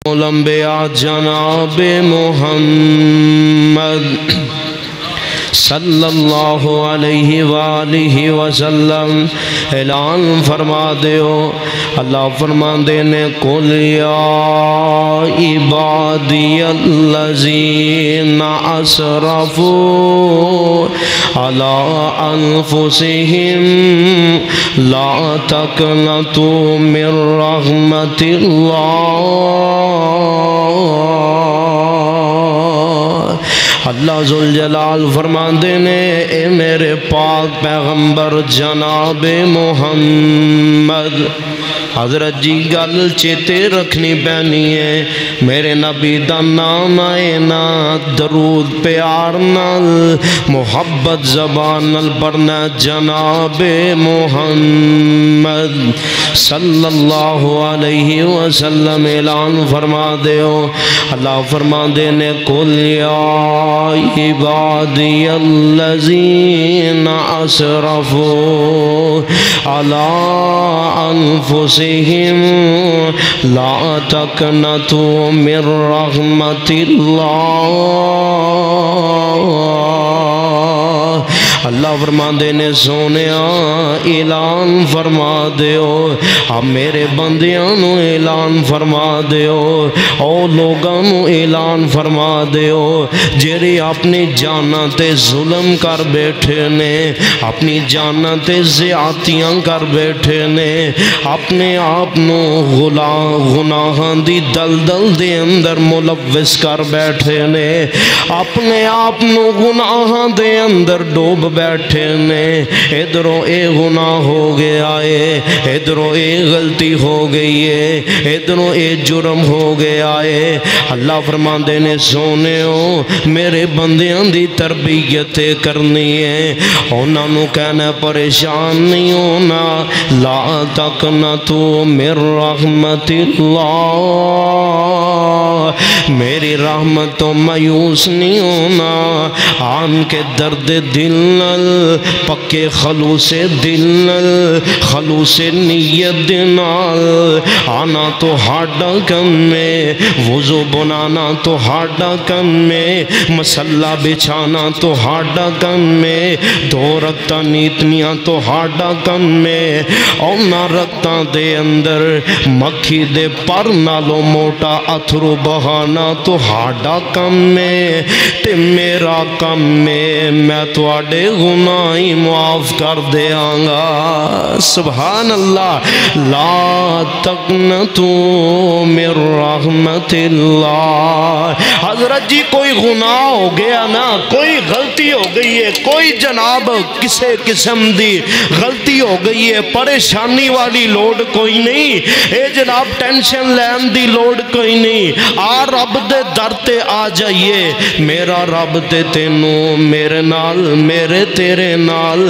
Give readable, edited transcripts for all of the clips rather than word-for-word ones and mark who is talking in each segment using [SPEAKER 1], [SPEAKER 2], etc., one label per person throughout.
[SPEAKER 1] الانبیاء جناب محمد صلی اللہ علیہ وآلہ وسلم اعلان فرما دیو۔ اللہ فرما دینے قل یا عبادی الذین اسرفوا علی انفسہم لا تقنطوا من رحمت اللہ۔ اللہ ذوالجلال فرماندے نے اے میرے پاک پیغمبر جناب محمد، حضرت جی گل چیتے رکھنی پینی ہے، میرے نبی دا نام آئے نا درود پیار نال محبت زبان نال پڑھنا جناب محمد صلی اللہ علیہ وسلم اعلان فرما دیو۔ اللہ فرما دینے قل یا عبادی الذین اسرفوا علی انفسہم لا تقنطوا من رحمت اللہ۔ اللہ فرما دینے سونیا اعلان فرما دیو، اب میرے بندیاں اعلان فرما دیو، او لوگاں اعلان فرما دیو جیڑے اپنی جاناں تے ظلم کر بیٹھے نے، اپنی جاناں تے زیادتیاں کر بیٹھے نے، اپنے آپنو گناہاں دی دلدل دے اندر ملوث کر بیٹھے نے، اپنے آپنو گناہاں دے اندر ڈوب بیٹھے نے، ادھروں اے گناہ ہو گیا ہے، ادھروں اے غلطی ہو گئی ہے، ادھروں اے جرم ہو گیا ہے۔ اللہ فرماندے نے سونےو میرے بندیاں دی تربیت کرنی ہے، انہاں نو کہنا پریشان نہیں ہونا، لا تقنطوا من رحمت اللہ، میری رحمت تو مایوس نہیں ہونا، آن کے درد دل نل پکے خلوص دل نل خلوص نیت نال آنا تو ہاڈا کم میں، وضو بنانا تو ہاڈا کم میں، مسلح بچھانا تو ہاڈا کم میں، دو رکھتا نیتنیاں تو ہاڈا کم میں، اور نہ رکھتا دے اندر مکھی دے پر نالو موٹا اتھرو بہانا تو ہاڈا کم میں، تے میرا کم میں تو آڈے گناہی معاف کر دے آنگا۔ سبحان اللہ۔ لا تقنطوا من رحمت اللہ۔ حضرت جی کوئی گناہ ہو گیا نا، کوئی غلطی ہو گئی ہے، کوئی جناب کسے قسم دی غلطی ہو گئی ہے، پریشانی والی لوڈ کوئی نہیں، اے جناب ٹینشن لین دی لوڈ کوئی نہیں، آ رب دے در تے آ جائیے، میرا رب تے تینوں میرے نال میرے تیرے نال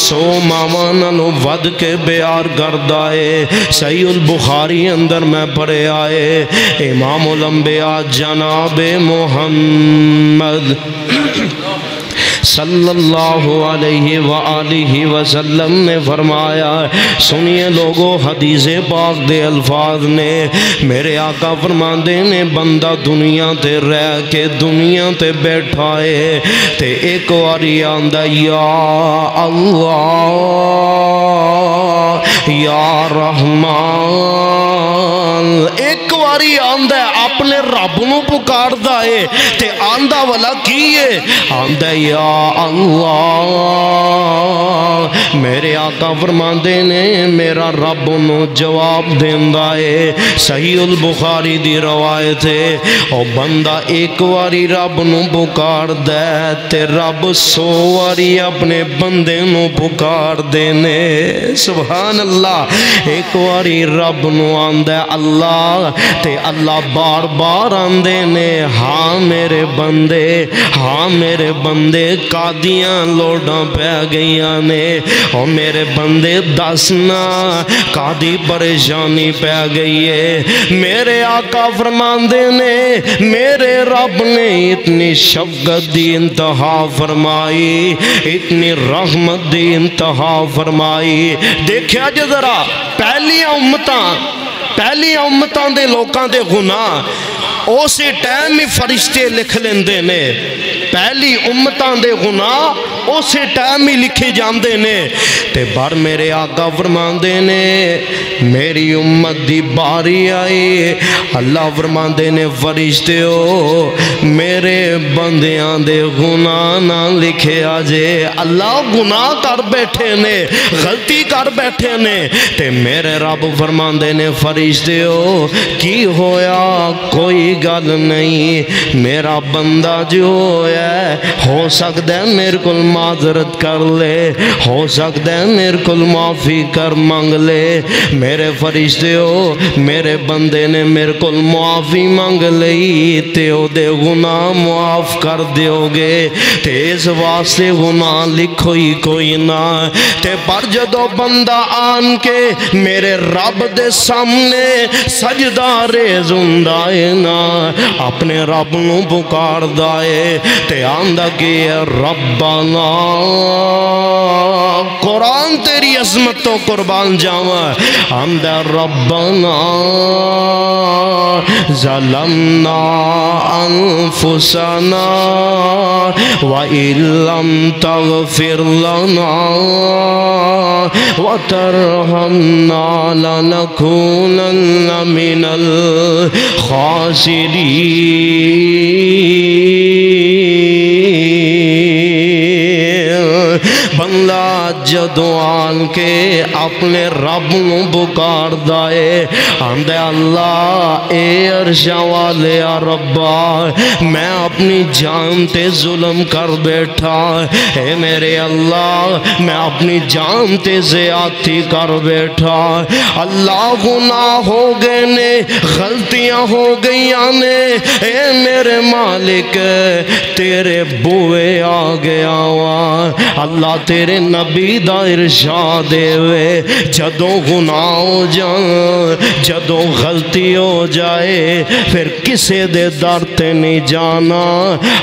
[SPEAKER 1] سو مامانالو ود کے بیار گردائے۔ صحیح البخاری اندر میں پڑھے آئے، امام الانبیاء جناب محمد صلی اللہ علیہ وآلہ وسلم نے فرمایا، سنیے لوگو حدیث پاک دے الفاظ نے، میرے آقا فرماندے نے بندہ دنیا تے رہ کے دنیا تے بیٹھا ہے تے ایک واری آندہ یا اللہ یا رحمان، ایک واری آندہ اپنے رب نو پکار دائے تے آندہ والا کیے، آندہ یا اللہ، میرے آقا فرماندے نے میرا رب نو جواب دیندہ ہے۔ صحیح البخاری دی روایت ہے، او بندہ ایک واری رب نو پکار دے تے رب سو واری اپنے بندے نو پکار دینے۔ سبحان اللہ۔ ایک واری رب نو آندہ اللہ تے اللہ بار بار آندے نے ہاں میرے بندے، ہاں میرے بندے قادیاں لوڈاں پہ گئیاں نے، اور میرے بندے دسنا قادی پریشانی پہ گئی ہے۔ میرے آقا فرماندے نے میرے رب نے اتنی شفقت دی انتہا فرمائی، اتنی رحمت دی انتہا فرمائی۔ دیکھیا جو ذرا پہلی امتاں پہلی امتاں دے لوکاں دے گناہ اسی ٹائم ہی فرشتے لکھ لیندے نے، پہلی امتاں دے گناہ اسی ٹائم ہی لکھے جاندے نے، تے بار میرے آقا فرماندے نے میری امت دی باری آئی، اللہ فرماندے نے فرشتے ہو میرے بندیاں دے گناہ نہ لکھے آجے، اللہ گناہ کر بیٹھے نے، غلطی کر بیٹھے نے، تے میرے رب فرماندے نے فرشتے ہو کی ہویا کوئی گل نہیں، میرا بندہ جو ہے ہو سکتا ہے میرے کل معذرت کر لے، ہو سکتا ہے میرے کل معافی کر مانگ لے، میرے فرشتے ہو میرے بندے نے میرے کل معافی مانگ لئی تے او دے گناہ معاف کر دیو گے، تے اس واسطے گناہ لکھو ہی کوئی نہ، تے پر جدو بندہ آن کے میرے رب دے سامنے سجدہ ریز ہندائے نا، اپنے رب نو پکار دائے تے آندہ کہ ربنا، قرآن تیری عظمت تو قربان جاواں، آندہ ربنا ظلمنا انفسنا وَإِن لَّمْ تَغْفِرْ لَنَا وَتَرْحَمْنَا لَنَكُونَنَّ مِنَ الْخَاسِرِينَ۔ بندہ جدو آن کے اپنے رب نو بکار دائے آندے اللہ اے عرشاں والے یا ربا میں اپنی جان تے ظلم کر بیٹھا، اے میرے اللہ میں اپنی جان تے زیادتی کر بیٹھا، اللہ گناہ ہو گئے نے، غلطیاں ہو گئیاں نے، اے میرے مالک تیرے بوئے آ گیا ہوا، اللہ تیرے نبی دا ارشاد وے جدو گناہ ہو جائیں جدو غلطی ہو جائے پھر کسے دے در تے نہیں جانا،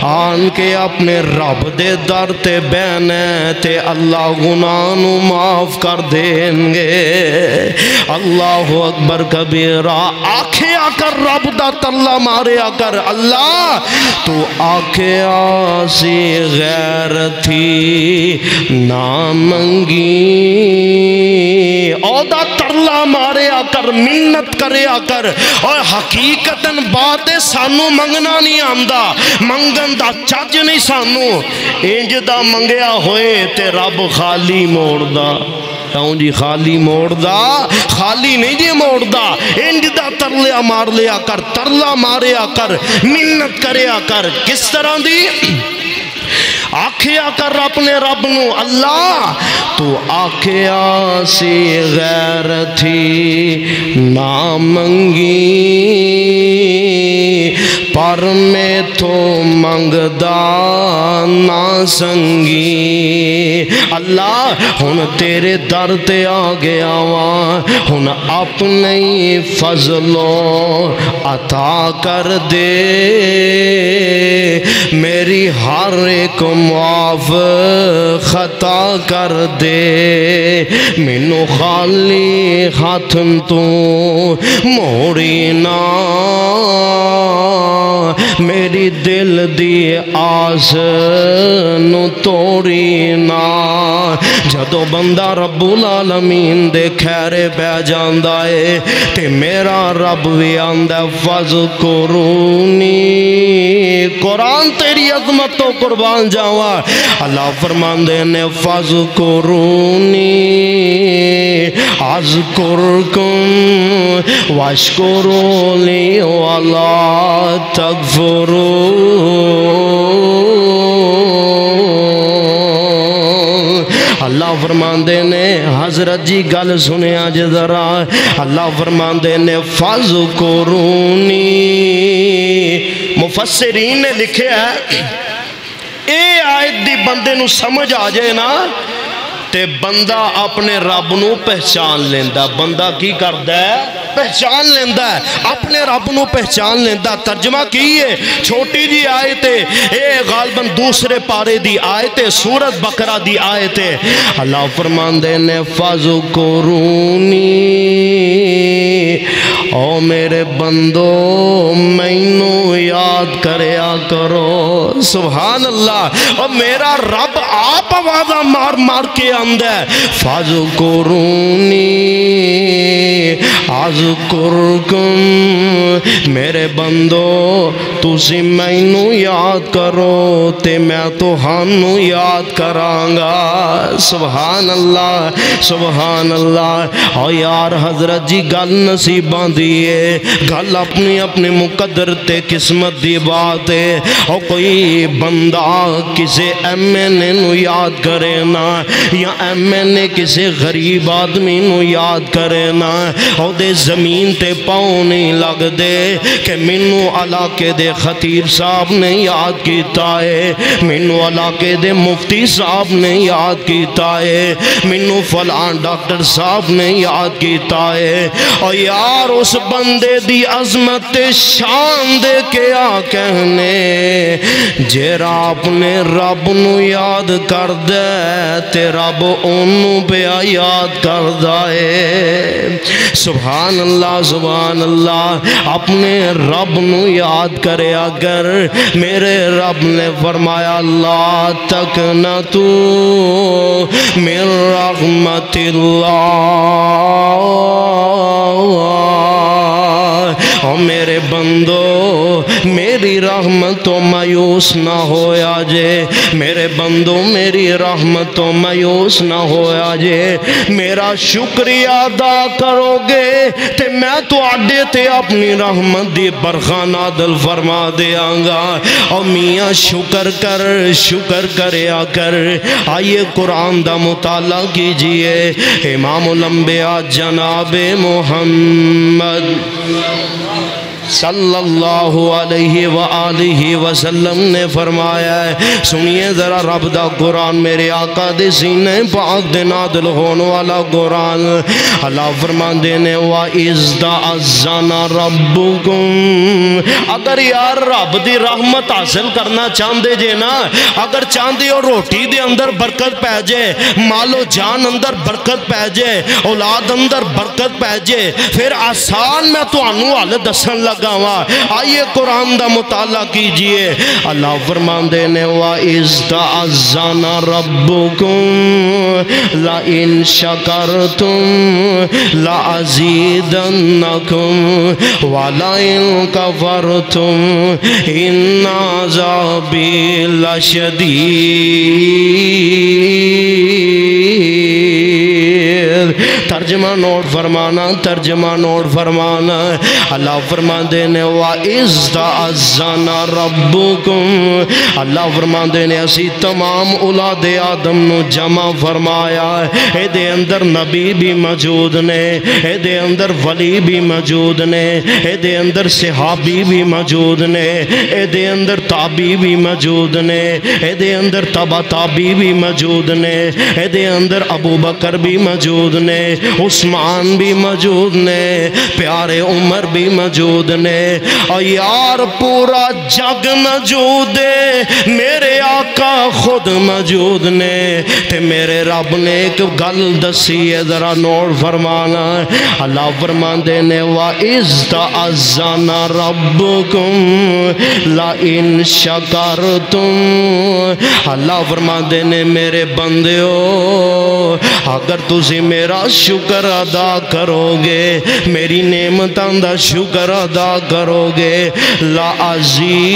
[SPEAKER 1] آن کے اپنے رب دے در تے بہنے تے اللہ گناہ نو معاف کر دیں گے۔ اللہ اکبر کبیرہ، آکھے آ کر رب دا ترلا مارے آ کر اللہ تو آکھے آسی غیر تھی نہ منگی، او دا ترلا مارے آ کر منت کرے آ کر، اور حقیقتاً بات سانو منگنا نہیں آمدا، منگن دا چاچ نہیں سانو، انج دا منگیا ہوئے تے رب خالی موڑ دا، کہوں جی خالی موڑ دا، خالی نہیں جی موڑ دا، انج دا ترلا مار لیا کر، ترلا مارے آ کر، منت کرے آ کر، کس طرح دی آکھیا کر اپنے رب نو اللہ تو آکھیا سی غیر تھی نہ منگی پر میں تو منگدا نہ سنگی، اللہ ہن تیرے در تے آ گیا وہاں، ہن اپنے فضل و عطا کر دے میری ہر ایک معاف خطا کر دے، مینو خالی ہاتھن تو موڑی نہ، میری دل دی آس نو توڑی نہ، جدو بندہ رب العالمین دے خیرے پہ جاندہ ہے تے میرا رب بھی آندہ فَذْكُرُونِی، قرآن تیری عظمت تو قربان جاوا، اللہ فرماندے نے فَذْكُرُونِی اذْكُرْكُمْ وَاشْكُرُوا لِی وَلَا تَكْفُرُونَ۔ اللہ فرماندے نے حضرت جی گل سنے آج ذرا، اللہ فرماندے نے فَذْكُرُونِی، مفسرین نے لکھے ہے اے آیت دی بندے نو سمجھ آ جائے نا تے بندہ اپنے رب نو پہچان لیندہ. بندہ کی کردا ہے؟ پہچان لیندہ ہے. اپنے رب نو پہچان لیندہ. ترجمہ کی ہے چھوٹی جی آیت ہے، اے غالباً دوسرے پارے دی آیت ہے، سورت بقرہ دی آیت ہے. اللہ فرماندے نے فَذْكُرُونِي، او میرے بندو مینوں یاد کریا کرو. سبحان اللہ. اور میرا رب آپ آوازہ مار مار کے آندہ ہے فَذْكُرُونِي اذکرکم. میرے بندو تسی مینوں یاد کرو تے میں تہانوں یاد کرانگا. سبحان اللہ سبحان اللہ. اور یار حضرت جی گل نصیباں دیئے، گل اپنی اپنی مقدر تے قسمت دی بات ہے. اور کوئی بندہ کسے ایم این اے نو یاد کرے نا، یا ایم این اے کسے غریب آدمی نو یاد کرے نا، اور دے زمین تے پاؤں نہیں لگ دے کہ منو علاقے دے خطیب صاحب نے یاد کیتا ہے، منو علاقے دے مفتی صاحب نے یاد کیتا ہے، منو فلان ڈاکٹر صاحب نے یاد کیتا ہے. اور یار اس بندے دی عظمت شان دے کے آ کہنے جیرا اپنے رب نو یاد کر دے تے رب انو پیا یاد کر دائے. سبحان اللہ سبحان اللہ. اپنے رب نو یاد کرے اگر میرے رب نے فرمایا لا تقنطوا من رحمت اللہ. اور میرے بندو میری رحمت تو مایوس نہ ہویا جے. میرے بندو میری رحمت تو مایوس نہ ہویا جے. میرا شکریہ ادا کرو گے تے میں تو آڈے تے اپنی رحمت دی برخہ نادل فرما دیاں گا. اور میاں شکر کریا کر. آئیے قرآن دا مطالعہ کیجئے. امام الانبیاء جناب محمد صلی اللہ علیہ وآلہ وسلم نے فرمایا ہے، سنیے ذرا رب دا قرآن، میرے آقا دے سینے پاک دے نادل ہون والا قرآن. اللہ فرماندے نے وَإِذْ تَعَزَّنَ رَبُّكُمْ. اگر یار رب دی رحمت حاصل کرنا چاندے جے نا، اگر چاندے اور روٹی دے اندر برکت پہ جے، مال و جان اندر برکت پہ جے، اولاد اندر برکت پہ جے، پھر آسان میں تو انو حال دسن لگا. آئیے قرآن دا مطالعہ کیجئے. اللہ فرماندے نے وَإِذْ تَعَزَّنَ رَبُّكُمْ لَئِن شَكَرْتُمْ لَأَزِيدَنَّكُمْ وَلَئِن كَفَرْتُمْ إِنَّ عَذَابِي لَشَدِيدٌ. ترجمہ نوٹ فرمانا. اللہ فرماندے نے وَإِذْ تَعَزَّنَ رَبُّكُمْ. اللہ فرماندے نے اسی تمام اولاد آدم نو جمع فرمایا. اے دے اندر نبی بھی موجود نے، اے دے اندر ولی بھی موجود نے، اے دے اندر صحابی بھی موجود نے، اے دے اندر تابی بھی موجود نے، اے دے اندر تبا تابی بھی موجود نے، اے دے اندر ابو بکر بھی موجود نے، عثمان بھی موجود نے، پیارے عمر بھی موجود نے. اور یار پورا جگ موجود ہے، میرے آقا خود موجود نے. تے میرے رب نے ایک گل دسی ہے، ذرا نوٹ فرمانا. اللہ فرماندے نے وَإِذْ تَعَزَّنَ رَبُّكُمْ لَئِن شَكَرْتُمْ. اللہ فرماندے نے میرے بندیو اگر تسی میرا شکر ادا کرو گے، میری نعمتاں دا شکر ادا کرو گے، لَأَزِيدَنَّكُمْ.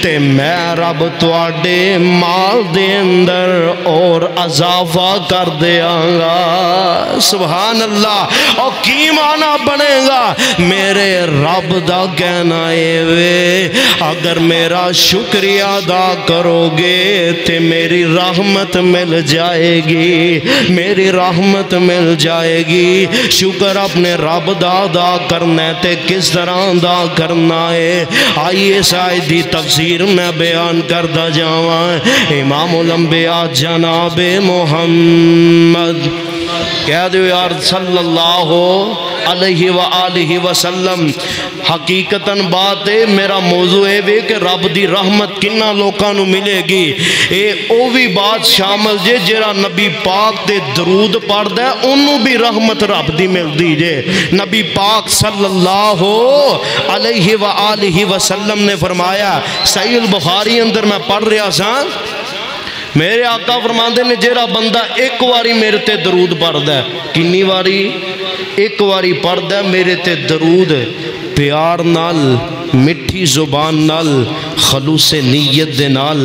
[SPEAKER 1] تے میں رب تواڈے مال دے اندر اور اضافہ کر دیاں گا. سبحان اللہ. اور کی معنی بنے گا؟ میرے رب دا کہنا اے وے اگر میرا شکریہ ادا کرو گے تے میری رحمت مل جائے جائے گی، میری رحمت مل جائے گی۔ شکر اپنے رب دا ادا کرنا ہے تے کس طرح ادا کرنا ہے، آئیے سائد دی تفسیر میں بیان کردہ جاواں۔ امام الانبیاء جناب محمد کہہ دو یار صلی اللہ علیہ وآلہ وسلم۔ حقیقتاً بات ہے، میرا موضوع ہے کہ رب دی رحمت کنہ لوکاں نو ملے گی، اے او بھی بات شامل جے جیرا نبی پاک دے درود پڑھ دے انہوں بھی رحمت رب دی مل دی جے۔ نبی پاک صلی اللہ علیہ وآلہ وسلم نے فرمایا، صحیح البخاری اندر میں پڑھ رہا سا، میرے آقا فرماندے نے جیرا بندہ ایک واری میرے تے درود پڑھ دے، کنی واری؟ ایک واری پڑھ دے میرے تے درود، پیار نال، مٹھی زبان نال، خلوص نیت دے نال،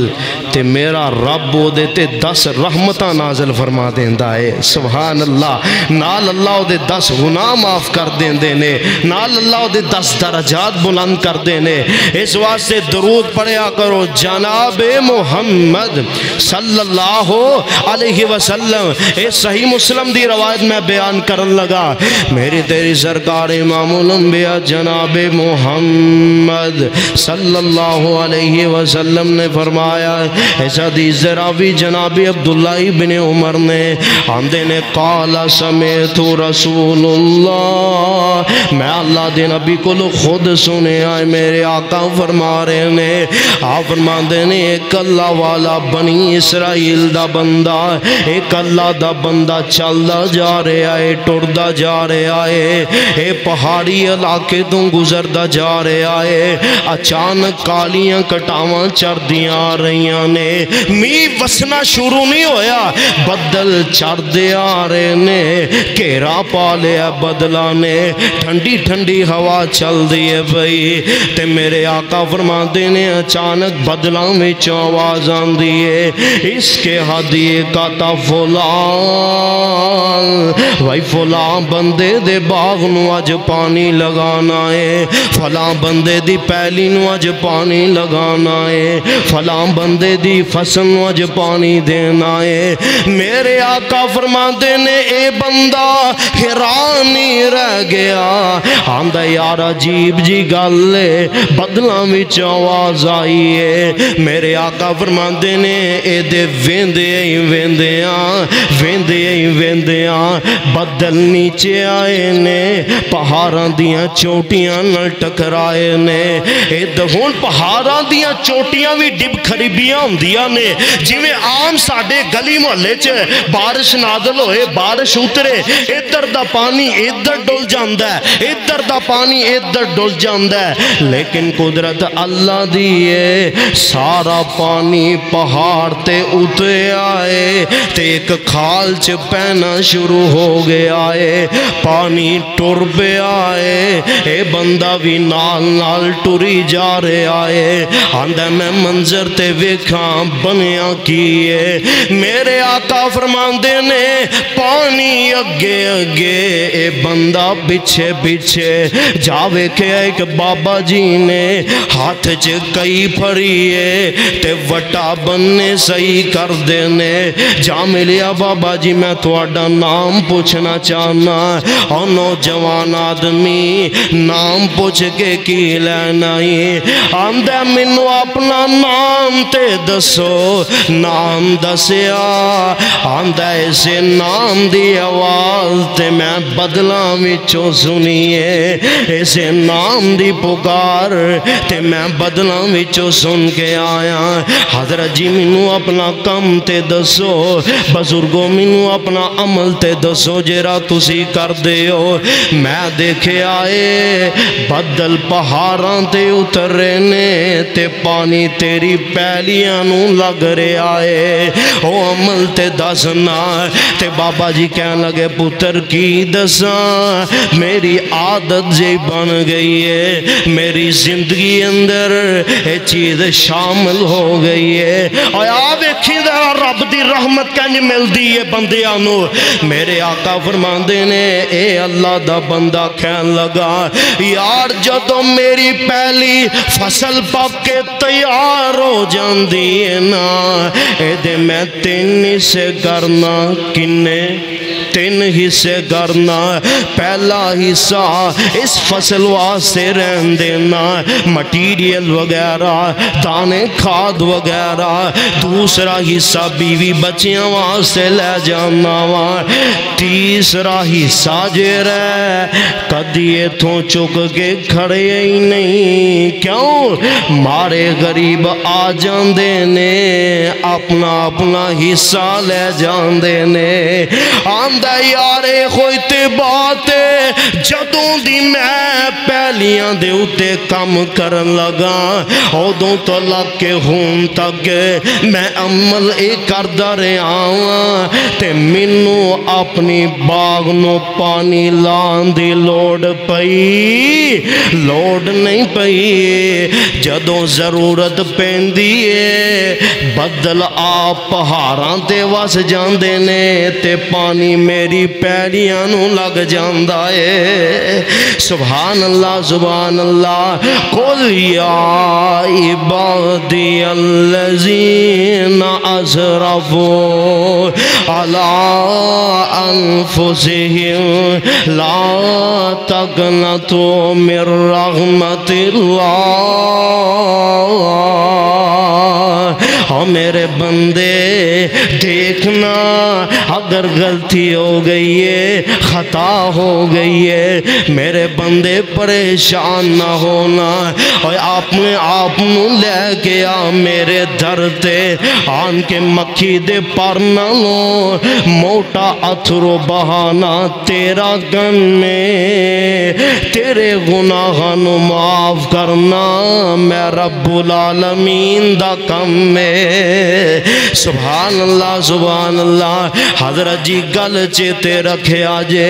[SPEAKER 1] تے میرا رب وہ دیتے 10 رحمتاں نازل فرما دیندہ ہے۔ سبحان اللہ، نال اللہ وہ دے 10 گناہ معاف کر دیندے نے، نال اللہ وہ دے 10 درجات بلند کر دینے۔ اس واسطے درود پڑھیا کرو جناب محمد صلی اللہ علیہ وسلم۔ اس صحیح مسلم دی روایت میں بیان کرن لگا، میری تیری سرکار امام الانبیاء جناب محمد صلی اللہ علیہ وسلم نے فرمایا، اس حدیث راوی جناب عبداللہ ابن عمر نے آندے نے قال سمیت رسول اللہ، میں اللہ دے نبی کو خود سنے آئے، میرے آقا فرما رہے نے، آپ فرما دے نے ایک اللہ والا بنی اسرائیل دا بندہ، ایک اللہ دا بندہ چلدا جا رہے آئے، ٹردہ جا رہے آئے، اے پہاڑی علاقے تو گزردہ جا رہے آئے، اچانک کالیاں کٹاواں چردیاں آ رہیاں نے، می وسنا شروع نہیں ہویا، بدل چردے آ رہے نے، کیرا پا لیا بدلا نے، ٹھنڈی ٹھنڈی ہوا چل دیئے بھئی، تے میرے آقا فرما دینے اچانک بدلاں میں آواز آن دیئے، اس کے حدیے کا تا فلان، وہی فلان بندے دے باغ نو آج پانی لگانا ہے، فلان بندے دی پہلی نو آج پانی لگانا ہے، فلان بندے دی فصل نو آج پانی دینا ہے۔ میرے آقا فرما دینے اے بندہ حیرانی رہ گیا، آندہ یار عجیب جی گلے، بدلاں وچ آواز آئی ہے، میرے آقا فرما دینے اے دے ویندیاں بدل نیچے آئے نے، پہاڑاں دیاں چوٹیاں نہ ٹکرائے نے، اے دہون پہاڑاں دیاں چوٹیاں بھی ڈب خریبیاں ہوندیاں نے، جی میں عام ساڑھے گلی محلے چ بارش نازل ہوئے، بارش اترے، ادھر دا پانی ادھر ڈول جاندہ ہے، ادھر دا پانی ادھر ڈول جاندہ ہے، لیکن قدرت اللہ دیئے سارا پانی پہاڑ تے اترے آئے، تے ایک کھال چ پہنا شروع ہو گیا ہے، پانی ٹر پہ آئے، اے بندہ بھی نال نال ٹری جا رہے آئے، آندہ میں منظر تے ویکھاں بنیا کیے، میرے آقا فرماندے نے پانی اگے اگے، اے بندہ پیچھے پیچھے جاوے کہ ایک بابا جی نے ہاتھ چ کئی پھڑیے تے وٹا بننے صحیح کر دینے، جا ملیا بابا جی میں تھوڑا نام پوچھنا چاہنا، اور نوجوان آدمی نام پوچھ کے کی لینا ہی، آندہ منو اپنا نام تے دسو، نام دسیا، آندہ ایسے نام دی آواز تے میں بدلاں وچوں سنیے، ایسے نام دی پکار تے میں بدلاں وچوں سن کے آیا، حضرت جی منو اپنا کم تے دسو، بزرگوں منو اپنا عمل تے دسو جیرا تسی کر دے ہو، میں دیکھے آئے بدل پہاڑاں تے اترے نے، تے پانی تیری پہلیاں نو لگ رہے آئے، او عمل تے دسنا، تے بابا جی کہنے لگے پتر کی دساں، میری عادت جی بن گئی ہے، میری زندگی اندر یہ چیز شامل ہو گئی ہے، اور آپ ایکھی دا رب دی رحمت کنج مل دی ہے بندیانو، میرے آقا فرماندے نے اے اللہ دا بندہ کہن لگا، یار جدو میری پہلی فصل پک کے تیار ہو جاندی گئی ہے نا اے دے میں 3 حصے کرنا کنے 3 حصے کرنا پہلا حصہ اس فصل واسطے رہن دینا مٹیریل وغیرہ دانے کھاد وغیرہ دوسرا حصہ بیوی بچیاں واسطے لے جانا تیسرا حصہ جے رہ کدی اتھوں چک کے کھڑے ہی نہیں کیوں مارے غریب آ جاندے نے اپنا اپنا حصہ لے جاندے نے آندہ یارے کوئی تے بات جدوں دی میں پہلیاں دے اتے کم کرن لگا ادوں تو لگ کے ہون تک میں عمل کردہ رہا تے منو اپنی باغ نو پانی لان دی لوڑ پئی لوڑ نہیں پئی جدوں ضرورت پیندی ہے بدل آپ پہاڑاں تے وس جاندے نے تے پانی میری پیڑیاں نو لگ جاندا ہے سبحان اللہ قل یا عبادی الذین اسرفوا علی انفسہم لا تقنطوا من رحمت اللہ اور میرے بندے دیکھنا اگر غلطی ہو گئی ہے خطا ہو گئی ہے میرے بندے پریشان نہ ہونا اور آپ نو لے گیا میرے در تے آن کے مکھی دے پر نہ لو موٹا اتھرو بہانا تیرا گن میں تیرے گناہاں نو معاف کرنا میں رب العالمین دا کم میں سبحان اللہ حضرت جی گل چیتے رکھے آجے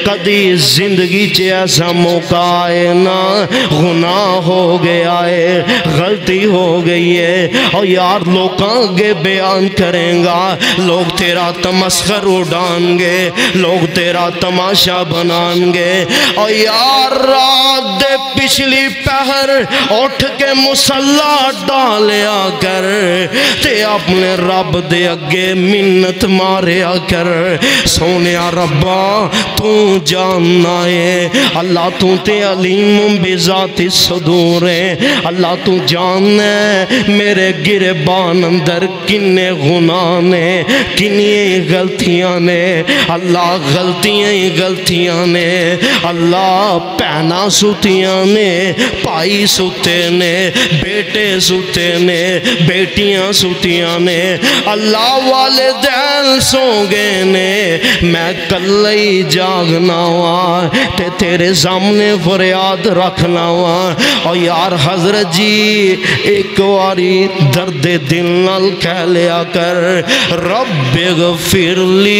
[SPEAKER 1] کدی زندگی چے ایسا موقع آئے نا گناہ ہو گیا ہے غلطی ہو گئی ہے اور یار لوگاں گے بیان کریں گا لوگ تیرا تمسخر اڑان گے لوگ تیرا تماشا بنان گے اور یار رات دے پچھلی پہر اٹھ کے مصلی ڈالیا کر تے اپنے رب دے اگے منت ماریا کر سونیا ربا تو جاننا ہے اللہ تو تے علیم بذات الصدور ہے اللہ تو جاننا ہے میرے گربان اندر کنے گناہ نے کنی غلطیاں نے اللہ غلطیاں نے اللہ پہنا سوتیاں نے پائی سوتے نے بیٹے سوتے نے بیٹیاں سوتیاں نے اللہ والدین سو گئے نے میں کلئی جاگنا ہوا تے تیرے سامنے فریاد رکھنا ہوا اور یار حضرت جی ایک واری درد دل نال کہہ لیا کر رب اغفر لی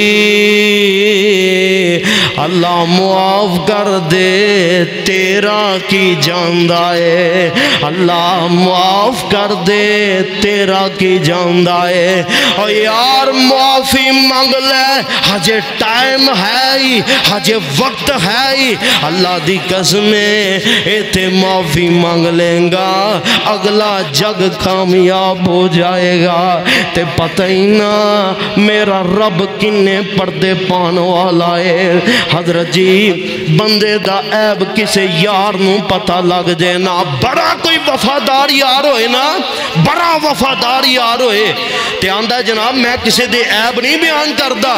[SPEAKER 1] اللہ معاف کر دے تیرا کی جاندہ ہے اللہ معاف کر دے تیرا کی جاندہ ہے اور یار معافی مانگ لے ہجے ٹائم ہے ہی ہجے وقت ہے ہی اللہ دی قسمیں ایتے معافی مانگ لیں گا اگلا جگ کامیاب ہو جائے گا تے پتہ ہی نہ میرا رب کنے پردے پان والا ہے حضرت جی بندے دا عیب کسے یار نو پتہ لگ جائے نا بڑا کوئی وفادار یار ہوئے نا بڑا وفادار یار ہوئے تے آندہ جناب میں کسے دے عیب نہیں بیان کردہ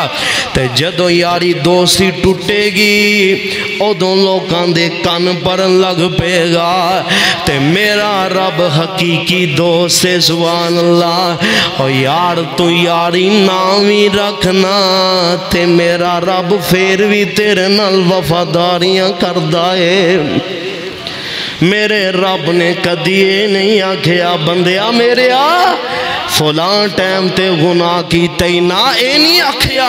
[SPEAKER 1] تے جدو یاری دوستی ٹوٹے گی ادوں لوکاں دے کان پر لگ پے گا تے میرا رب حقیقی دوست ہے سبحان اللہ اور یار تو یاری نامی رکھنا تے میرا رب پھر بھی تیرے نال وفاداریاں کردہ ہے میرے رب نے کدیے نہیں آکھیا بندیا میرے فلاں ٹائم تے گناہ کی تینا اے نہیں آکھیا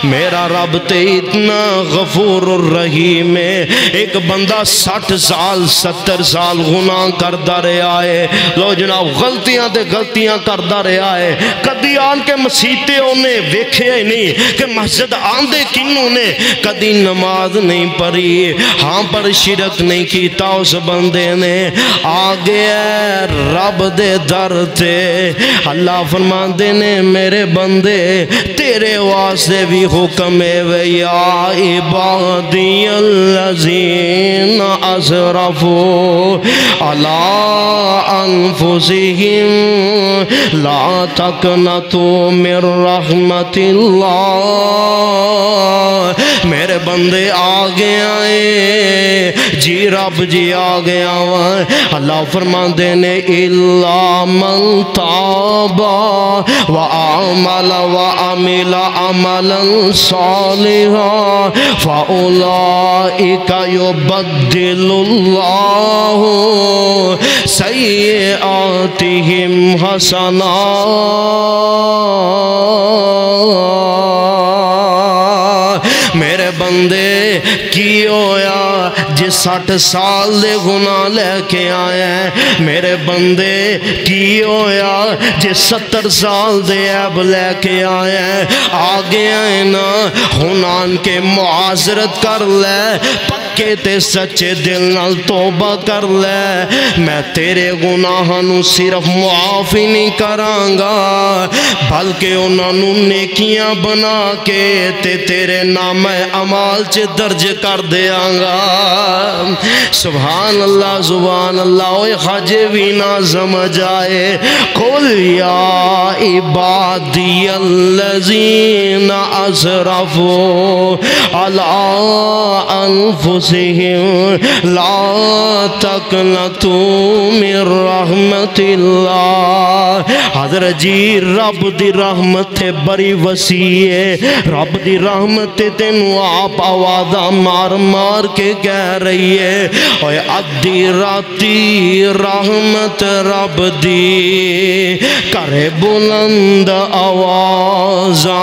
[SPEAKER 1] میرا رب تے اتنا غفور الرحیم ہے ایک بندہ 60 سال 70 سال گناہ کردہ رہا ہے لو جناب غلطیاں کردہ رہا ہے کدی آن کے مسیتے انہیں ویکھے نہیں کہ مسجد آندے کنوں نے کدی نماز نہیں پڑھی ہاں پر شرک نہیں کیتا اس بندے نے آگے رب دے در تے اللہ فرماندے نے میرے بندے تیرے واسطے بھی حکم ہے یا عبادی الذین اسرفوا علی انفسہم لا تقنطوا من رحمت اللہ. میرے بندے آگے آئے جی رب جی آگے آوائے. اللہ فرماندے نے الا من تاب وآمل وعمل عملا صالحا فاولئک یبدل اللہ سیئاتہم حسنات. میرے بندے کی ہویا جی 60 سال دے گناہ لے کے آئے ہیں. میرے بندے کی ہویا جی 70 سال دے عیب لے کے آئے ہیں. آگے آئے نا ہنان کے معاذرت کر لے پکے تے سچے دل نال توبہ کر لے. میں تیرے گناہاں صرف معاف ہی نہیں کرانگا بلکہ انہاں نو نیکیاں بنا کے تے تیرے نام اعمال چ درج کر دیاں گا. سبحان اللہ سبحان اللہ. اوے خاجے بھی نہ سمجھ آئے. قل یا عبادی الذین اسرفوا علی انفسہم لا تقنطوا من رحمت اللہ. حضرت جی رب دی رحمت بڑی وسیع ہے. رب دی رحمت تینوں آپ آوازہ مار مار کے کہہ رہی ہے. اوے ادھی راتی رحمت رب دی کرے بلند آوازاں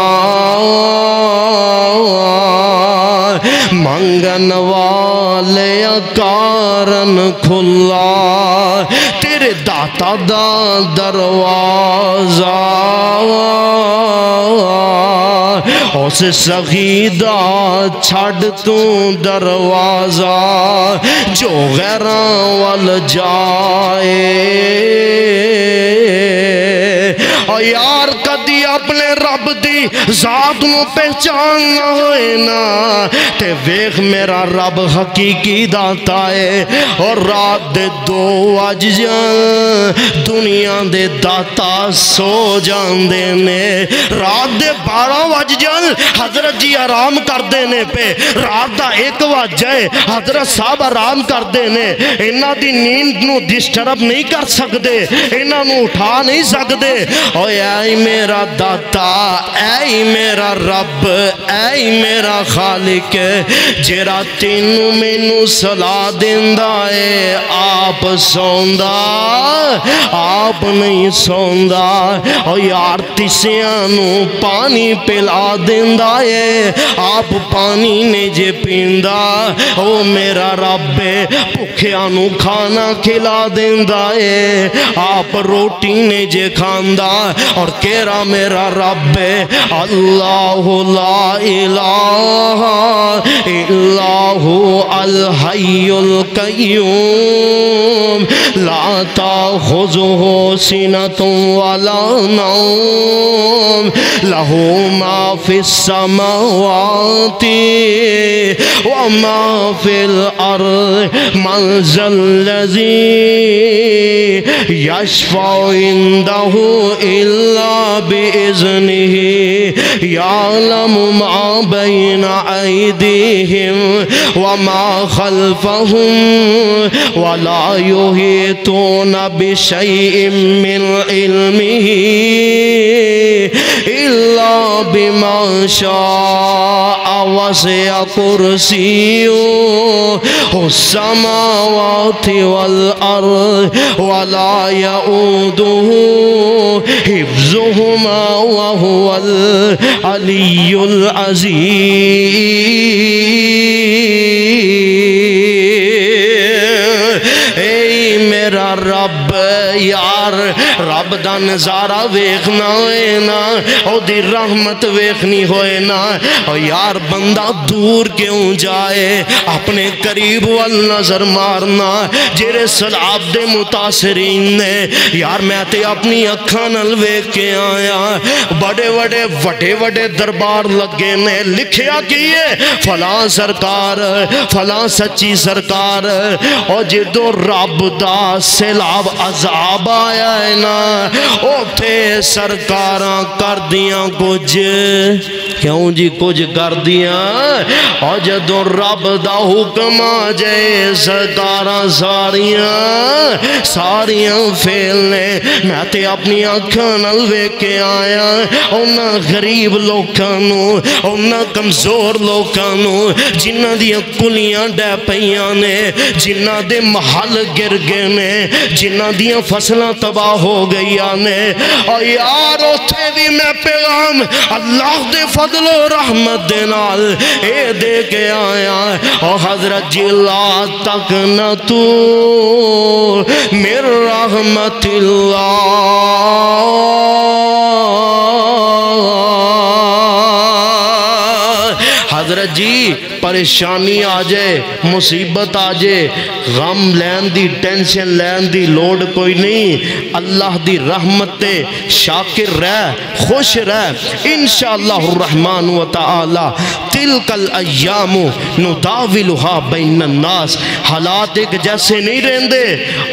[SPEAKER 1] منگن والے کارن کھلا تیرے داتا دا دروازہ. اس سغیدہ چھڑ تو دروازہ جو غیران وال جائے. اور یار کدی اپنے رب دی ذات نو پہچان نہ ہوئے نا تے ویخ میرا رب حقیقی داتا ہے. اور رات دے 2 بج جان دنیا دے داتا سو جان دینے. رات دے 12 بج جان حضرت جی آرام کر دینے پہ. رات دا 1 بج جائے حضرت صاحب آرام کر دینے. انہاں دی نیند نو ڈسٹرب نہیں کر سکتے, انہاں نو اٹھا نہیں سکتے. اوے اے میرا داتا, اے میرا رب, اے میرا خالق جیرا تینوں مینوں صلاح دیندا ہے. آپ سوندا آپ نہیں سوندا. او یار تسیاں نو پانی پلا دیندا ہے, آپ پانی نہیں جے پیندا. او میرا رب بھکھیاں نو کھانا کھلا دیندا ہے, آپ روٹی نہیں جے کھاندا. اور کیرا میرا رب اللہ لا الہ الا هو الحی القیوم لا تأخذہ سنۃ ولا نوم لہ ما فی السماوات وما فی الارض من ذا الذی یشفع عنده إلا بإذنه يعلم ما بين أيديهم وما خلفهم ولا يحيطون بشيء من علمه إلا بما شاء وسع كرسيه السماوات والأرض ولا يؤوده حفظهما وهو العلي العظيم. اے میرا رب یار رب دا نظارہ ویکھنا ہوئے نا او دی رحمت ویکھنی ہوئے نا او یار بندہ دور کیوں جائے اپنے قریب وال نظر مارنا جیرے سلاب دے متاثرین نے یار میں تے اپنی اکھاں نال ویکھ کے آیا بڑے وڈے دربار لگے نے لکھیا کیے فلاں سرکار فلاں سچی سرکار اور جدو رب دا سیلاب عذاب آیا ہے نا او تھے سرکاراں کر دیاں کچھ کیوں جی کچھ کر دیاں اور جدو رب دا حکم آ جائے سرکاراں ساریاں فیلنے میں تے اپنی آنکھاں نال ویکھ کے آیا اونا غریب لوکانوں اونا کمزور لوکانوں جنہ دیا کلیاں ڈے پئیاں نے جنہ دے محل گر گئے نے جنہ دیا فصلہ تباہ ہو گئیاں نے اور یار اتھے بھی میں پیغام اللہ دے فضل و رحمت دے نال اے دے کے آیا اور حضرت جی لا تک نہ تو میر رحمت اللہ حضرت جی پریشانی آ جائے مصیبت آ جائے غم لین the tension lane the load کوئی نہیں اللہ دی رحمت شاکر رہ خوش رہ انشاءاللہ الرحمن و تعالی تلک الایام نداولھا بین الناس حالات ایک جیسے نہیں رہندے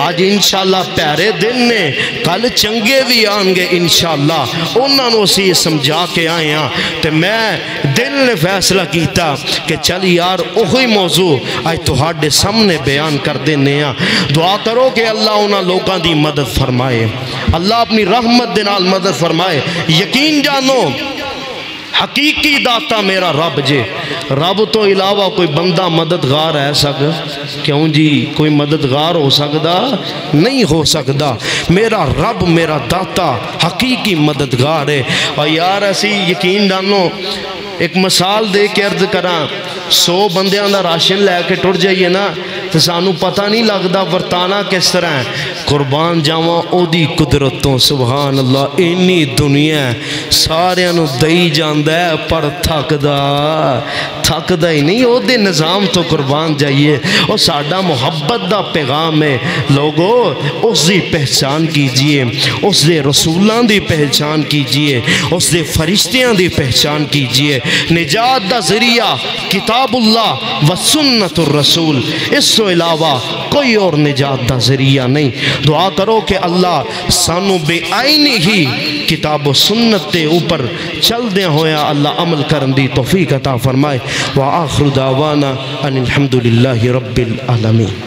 [SPEAKER 1] آج انشاءاللہ پیارے دن نے کل چنگے بھی آنگے انشاءاللہ انہوں نے اسی سمجھا کے آئے ہیں تو میں دل نے فیصلہ کیتا کہ چل یار اوہی موضوع آج تہاڈے سامنے بیان کر دینے ہیں دعا کرو کہ اللہ انہاں لوگاں دی مدد فرمائے اللہ اپنی رحمت دے نال مدد فرمائے یقین جانو حقیقی داتا میرا رب جے رب تو علاوہ کوئی بندہ مددگار ہے سکتا کیوں جی کوئی مددگار ہو سکتا نہیں ہو سکتا میرا رب میرا داتا حقیقی مددگار ہے اور یار اسی یقین جانو ایک مثال دے کے عرض کران 100 بندیاں دا راشن لے کے ٹر جائیے نا تو سانو پتہ نہیں لگتا ورتانا کس طرح ہے قربان جاواں او دی قدرتوں سبحان اللہ اینی دنیا سارے انو دئی جاندہ ہے پر تھک دا ہی نہیں او دے نظام تو قربان جائیے او ساڑھا محبت دا پیغام ہے لوگو اس دی پہچان کیجئے اس دے رسولان دی پہچان کیجئے اس دے فرشتیاں دی پہچان کیجئے نجات دا ذریعہ کتاب اللہ و سنت الرسول اس سے علاوہ کوئی اور نجات دا ذریعہ نہیں دعا کرو کہ اللہ سانو بے آئینی ہی کتاب و سنت دے اوپر چل دے ہویا اللہ عمل کرن دی توفیق عطا فرمائے وآخر دعوانا ان الحمدللہ رب العالمین